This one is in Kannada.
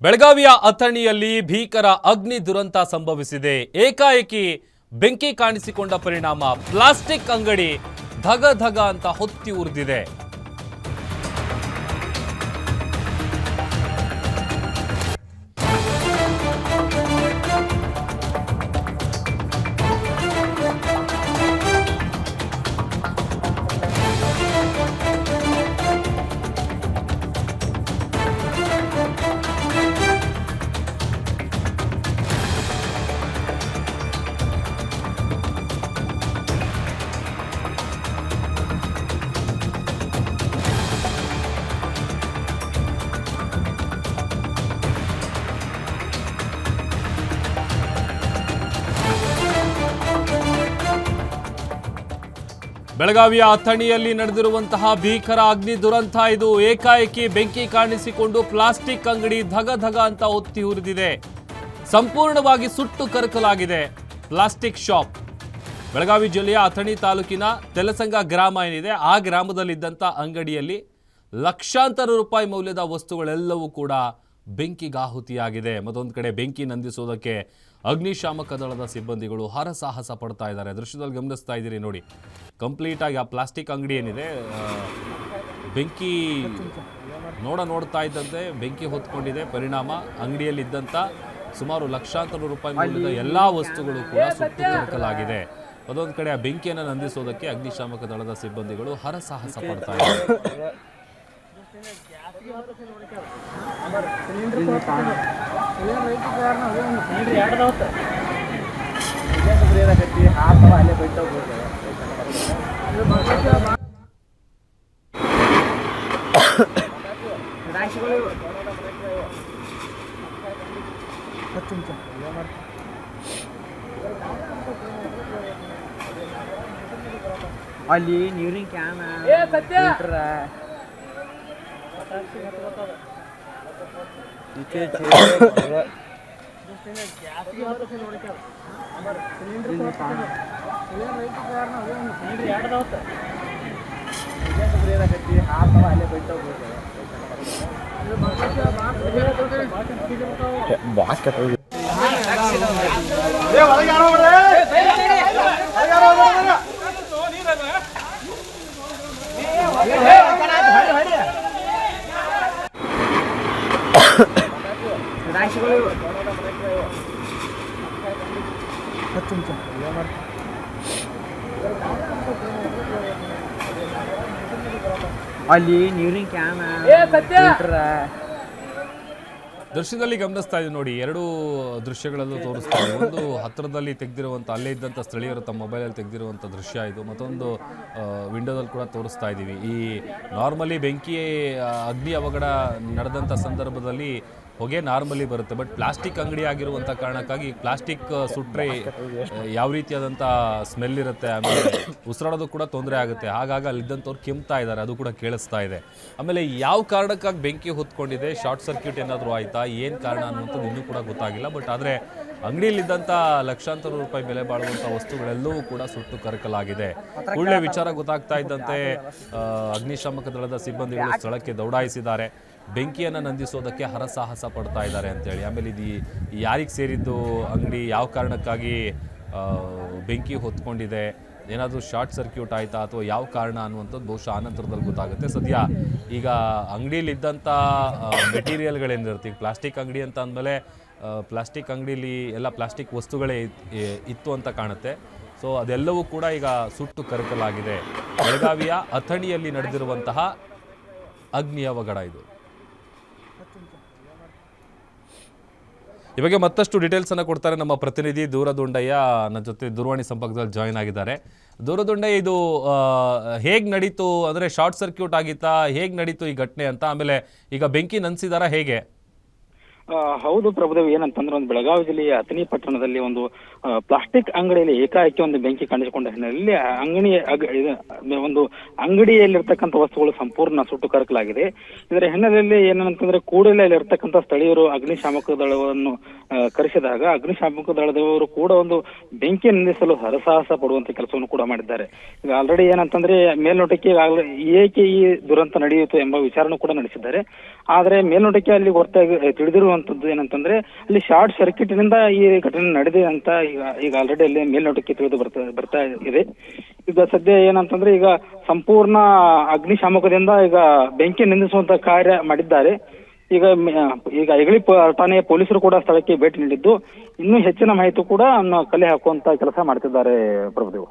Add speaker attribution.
Speaker 1: ಬೆಳಗಾವಿಯ ಅಥಣಿಯಲ್ಲಿ ಭೀಕರ ಅಗ್ನಿ ದುರಂತ ಸಂಭವಿಸಿದೆ. ಏಕಾಏಕಿ ಬೆಂಕಿ ಕಾಣಿಸಿಕೊಂಡ ಪರಿಣಾಮ ಪ್ಲಾಸ್ಟಿಕ್ ಅಂಗಡಿ ಧಗ ಧಗ ಅಂತ ಹೊತ್ತಿ ಉರಿದಿದೆ. ಬೆಳಗಾವಿಯ ಅಥಣಿಯಲ್ಲಿ ನಡೆದಿರುವಂತಹ ಭೀಕರ ಅಗ್ನಿ ದುರಂತ ಇದು. ಏಕಾಏಕಿ ಬೆಂಕಿ ಕಾಣಿಸಿಕೊಂಡು ಪ್ಲಾಸ್ಟಿಕ್ ಅಂಗಡಿ ಧಗ ಧಗ ಅಂತ ಹೊತ್ತಿ ಉರಿದಿದೆ. ಸಂಪೂರ್ಣವಾಗಿ ಸುಟ್ಟು ಕರಕಲಾಗಿದೆ ಪ್ಲಾಸ್ಟಿಕ್ ಶಾಪ್. ಬೆಳಗಾವಿ ಜಿಲ್ಲೆಯ ಅಥಣಿ ತಾಲೂಕಿನ ತೆಲಸಂಗ ಗ್ರಾಮ ಏನಿದೆ, ಆ ಗ್ರಾಮದಲ್ಲಿದ್ದಂಥ ಅಂಗಡಿಯಲ್ಲಿ ಲಕ್ಷಾಂತರ ರೂಪಾಯಿ ಮೌಲ್ಯದ ವಸ್ತುಗಳೆಲ್ಲವೂ ಕೂಡ ಬೆಂಕಿಗಾಹುತಿಯಾಗಿದೆ. ಮತ್ತೊಂದು ಕಡೆ ಬೆಂಕಿ ನಂದಿಸೋದಕ್ಕೆ ಅಗ್ನಿಶಾಮಕ ದಳದ ಸಿಬ್ಬಂದಿಗಳು ಹರಸಾಹಸ ಪಡ್ತಾ ಇದ್ದಾರೆ. ದೃಶ್ಯದಲ್ಲಿ ಗಮನಿಸ್ತಾ ಇದ್ದೀರಿ ನೋಡಿ, ಕಂಪ್ಲೀಟ್ ಆಗಿ ಆ ಪ್ಲಾಸ್ಟಿಕ್ ಅಂಗಡಿ ಏನಿದೆ, ಬೆಂಕಿ ನೋಡ್ತಾ ಇದ್ದಂತೆ ಬೆಂಕಿ ಹೊತ್ಕೊಂಡಿದೆ. ಪರಿಣಾಮ ಅಂಗಡಿಯಲ್ಲಿದ್ದಂಥ ಸುಮಾರು ಲಕ್ಷಾಂತರ ರೂಪಾಯಿ ಮೌಲ್ಯದ ಎಲ್ಲ ವಸ್ತುಗಳು ಕೂಡ ಸುಟ್ಟು ಕರಕಲಾಗಿದೆ. ಅದೊಂದು ಕಡೆ ಆ ಬೆಂಕಿಯನ್ನು ನಂದಿಸೋದಕ್ಕೆ ಅಗ್ನಿಶಾಮಕ ದಳದ ಸಿಬ್ಬಂದಿಗಳು ಹರಸಾಹಸ ಪಡ್ತಾ ಇದ್ದಾರೆ.
Speaker 2: ಅಲ್ಲಿ ನೀರಿನ ಕ್ಯಾನ್ ಅಲ್ಲಿ ನೀರಿನ ಕ್ಯಾನ್
Speaker 1: ದೃಶ್ಯದಲ್ಲಿ ಗಮನಿಸ್ತಾ ಇದ್ದೀವಿ ನೋಡಿ, ಎರಡು ದೃಶ್ಯಗಳಲ್ಲೂ ತೋರಿಸ್ತಾ ಇದೆ. ಒಂದು ಹತ್ತಿರದಲ್ಲಿ ತೆಗೆದಿರುವಂಥ, ಅಲ್ಲೇ ಇದ್ದಂಥ ಸ್ಥಳೀಯರು ತಮ್ಮ ಮೊಬೈಲಲ್ಲಿ ತೆಗೆದಿರುವಂಥ ದೃಶ್ಯ ಇದು. ಮತ್ತೊಂದು ವಿಂಡೋದಲ್ಲಿ ಕೂಡ ತೋರಿಸ್ತಾ ಇದ್ದೀವಿ. ಈ ನಾರ್ಮಲಿ ಬೆಂಕಿ ಅಗ್ನಿ ಅವಘಡ ನಡೆದಂಥ ಸಂದರ್ಭದಲ್ಲಿ ಹೊಗೆ ನಾರ್ಮಲಿ ಬರುತ್ತೆ, ಬಟ್ ಪ್ಲಾಸ್ಟಿಕ್ ಅಂಗಡಿ ಆಗಿರುವಂಥ ಕಾರಣಕ್ಕಾಗಿ ಪ್ಲಾಸ್ಟಿಕ್ ಸುಟ್ಟರೆ ಯಾವ ರೀತಿಯಾದಂಥ ಸ್ಮೆಲ್ ಇರುತ್ತೆ, ಆಮೇಲೆ ಉಸಿರಾಡೋದು ಕೂಡ ತೊಂದರೆ ಆಗುತ್ತೆ. ಹಾಗಾಗಿ ಅಲ್ಲಿದ್ದಂಥವ್ರು ಕೆಮ್ತಾ ಇದ್ದಾರೆ, ಅದು ಕೂಡ ಕೇಳಿಸ್ತಾ ಇದೆ. ಆಮೇಲೆ ಯಾವ ಕಾರಣಕ್ಕಾಗಿ ಬೆಂಕಿ ಹೊತ್ಕೊಂಡಿದೆ, ಶಾರ್ಟ್ ಸರ್ಕ್ಯೂಟ್ ಏನಾದರೂ ಆಯಿತಾ, ಏನು ಕಾರಣ ಅನ್ನುವಂಥದ್ದು ಇನ್ನೂ ಕೂಡ ಗೊತ್ತಾಗಿಲ್ಲ. ಬಟ್ ಆದರೆ ಅಂಗಡಿಯಲ್ಲಿದ್ದಂಥ ಲಕ್ಷಾಂತರ ರೂಪಾಯಿ ಬೆಲೆ ಬಾಳುವಂಥ ವಸ್ತುಗಳೆಲ್ಲವೂ ಕೂಡ ಸುಟ್ಟು ಕರಕಲಾಗಿದೆ. ಒಳ್ಳೆ ವಿಚಾರ ಗೊತ್ತಾಗ್ತಾ ಇದ್ದಂತೆ ಅಗ್ನಿಶಾಮಕ ದಳದ ಸಿಬ್ಬಂದಿಗಳು ಸ್ಥಳಕ್ಕೆ ದೌಡಾಯಿಸಿದ್ದಾರೆ. ಬೆಂಕಿಯನ್ನು ನಂದಿಸೋದಕ್ಕೆ ಹರಸಾಹಸ ಪಡ್ತಾ ಇದ್ದಾರೆ ಅಂತೇಳಿ. ಆಮೇಲೆ ಇದು ಯಾರಿಗೆ ಸೇರಿದ್ದು ಅಂಗಡಿ, ಯಾವ ಕಾರಣಕ್ಕಾಗಿ ಬೆಂಕಿ ಹೊತ್ಕೊಂಡಿದೆ, ಏನಾದರೂ ಶಾರ್ಟ್ ಸರ್ಕ್ಯೂಟ್ ಆಯಿತಾ ಅಥವಾ ಯಾವ ಕಾರಣ ಅನ್ನುವಂಥದ್ದು ಬಹುಶಃ ಆನಂತರದಲ್ಲಿ ಗೊತ್ತಾಗುತ್ತೆ. ಸದ್ಯ ಈಗ ಅಂಗಡಿಯಲ್ಲಿದ್ದಂಥ ಮೆಟೀರಿಯಲ್ಗಳೇನಿರುತ್ತೆ, ಈಗ ಪ್ಲಾಸ್ಟಿಕ್ ಅಂಗಡಿ ಅಂತ ಅಂದಮೇಲೆ ಪ್ಲಾಸ್ಟಿಕ್ ಅಂಗಡಿಯಲ್ಲಿ ಎಲ್ಲ ಪ್ಲಾಸ್ಟಿಕ್ ವಸ್ತುಗಳೇ ಇತ್ತು ಅಂತ ಕಾಣುತ್ತೆ. ಸೊ ಅದೆಲ್ಲವೂ ಕೂಡ ಈಗ ಸುಟ್ಟು ಕರಕಲಾಗಿದೆ. ಬೆಳಗಾವಿಯ ಅಥಣಿಯಲ್ಲಿ ನಡೆದಿರುವಂತಹ ಅಗ್ನಿ ಅವಘಡ ಇದು. ಈ ಬಗ್ಗೆ ಮತ್ತಷ್ಟು ಡೀಟೇಲ್ಸನ್ನು ಕೊಡ್ತಾರೆ ನಮ್ಮ ಪ್ರತಿನಿಧಿ ದೂರದುಂಡಯ್ಯ. ನನ್ನ ಜೊತೆ ದೂರವಾಣಿ ಸಂಪರ್ಕದಲ್ಲಿ ಜಾಯ್ನ್ ಆಗಿದ್ದಾರೆ. ದೂರದುಂಡಯ್ಯ, ಇದು ಹೇಗೆ ನಡೀತು, ಅಂದರೆ ಶಾರ್ಟ್ ಸರ್ಕ್ಯೂಟ್ ಆಗಿತ್ತಾ, ಹೇಗೆ ನಡೀತು ಈ ಘಟನೆ ಅಂತ, ಆಮೇಲೆ ಈಗ ಬೆಂಕಿ ನಂದಿಸಿದಾರಾ ಹೇಗೆ?
Speaker 3: ಹೌದು ಪ್ರಭುದೇವ್, ಏನಂತಂದ್ರೆ ಒಂದು ಬೆಳಗಾವಿ ಜಿಲ್ಲೆಯ ಅಥಣಿ ಪಟ್ಟಣದಲ್ಲಿ ಒಂದು ಪ್ಲಾಸ್ಟಿಕ್ ಅಂಗಡಿಯಲ್ಲಿ ಏಕಾಏಕಿ ಒಂದು ಬೆಂಕಿ ಕಾಣಿಸಿಕೊಂಡ ಹಿನ್ನೆಲೆಯಲ್ಲಿ ಒಂದು ಅಂಗಡಿಯಲ್ಲಿರ್ತಕ್ಕಂಥ ವಸ್ತುಗಳು ಸಂಪೂರ್ಣ ಸುಟ್ಟು ಕರಕಲಾಗಿದೆ. ಇದರ ಹಿನ್ನೆಲೆಯಲ್ಲಿ ಏನಂತಂದ್ರೆ ಕೂಡಲೇ ಅಲ್ಲಿರ್ತಕ್ಕಂಥ ಸ್ಥಳೀಯರು ಅಗ್ನಿಶಾಮಕ ದಳವನ್ನು ಕರೆಸಿದಾಗ ಅಗ್ನಿಶಾಮಕ ದಳದವರು ಕೂಡ ಒಂದು ಬೆಂಕಿ ನಂದಿಸಲು ಹರಸಾಹಸ ಪಡುವಂತ ಕೆಲಸವನ್ನು ಕೂಡ ಮಾಡಿದ್ದಾರೆ. ಈಗ ಆಲ್ರೆಡಿ ಏನಂತಂದ್ರೆ ಮೇಲ್ನೋಟಕ್ಕೆ ಏಕೆ ಈ ದುರಂತ ನಡೆಯಿತು ಎಂಬ ವಿಚಾರನೂ ಕೂಡ ನಡೆಸಿದ್ದಾರೆ. ಆದರೆ ಮೇಲ್ನೋಟಕ್ಕೆ ಅಲ್ಲಿ ಹೊರತಾಗಿ ತಿಳಿದಿರುವಂತದ್ದು ಏನಂತಂದ್ರೆ ಅಲ್ಲಿ ಶಾರ್ಟ್ ಸರ್ಕ್ಯೂಟ್ ನಿಂದ ಈ ಘಟನೆ ನಡೆದಿದೆ ಅಂತ ಈಗ ಆಲ್ರೆಡಿ ಅಲ್ಲಿ ಮೇಲ್ನೋಟಕ್ಕೆ ತಿಳಿದು ಬರ್ತಾ ಇದೆ. ಈಗ ಸದ್ಯ ಏನಂತಂದ್ರೆ ಈಗ ಸಂಪೂರ್ಣ ಅಗ್ನಿಶಾಮಕದಿಂದ ಈಗ ಬೆಂಕಿ ನಂದಿಸುವಂತ ಕಾರ್ಯ ಮಾಡಿದ್ದಾರೆ. ಈಗ ಹೆಗಳಿ ಠಾಣೆಯ ಪೊಲೀಸರು ಕೂಡ ಸ್ಥಳಕ್ಕೆ ಭೇಟಿ ನೀಡಿದ್ದು ಇನ್ನೂ ಹೆಚ್ಚಿನ ಮಾಹಿತಿ ಕೂಡ ಕಲೆ ಹಾಕುವಂತ ಕೆಲಸ ಮಾಡ್ತಿದ್ದಾರೆ ಪ್ರಭುದೇವ್.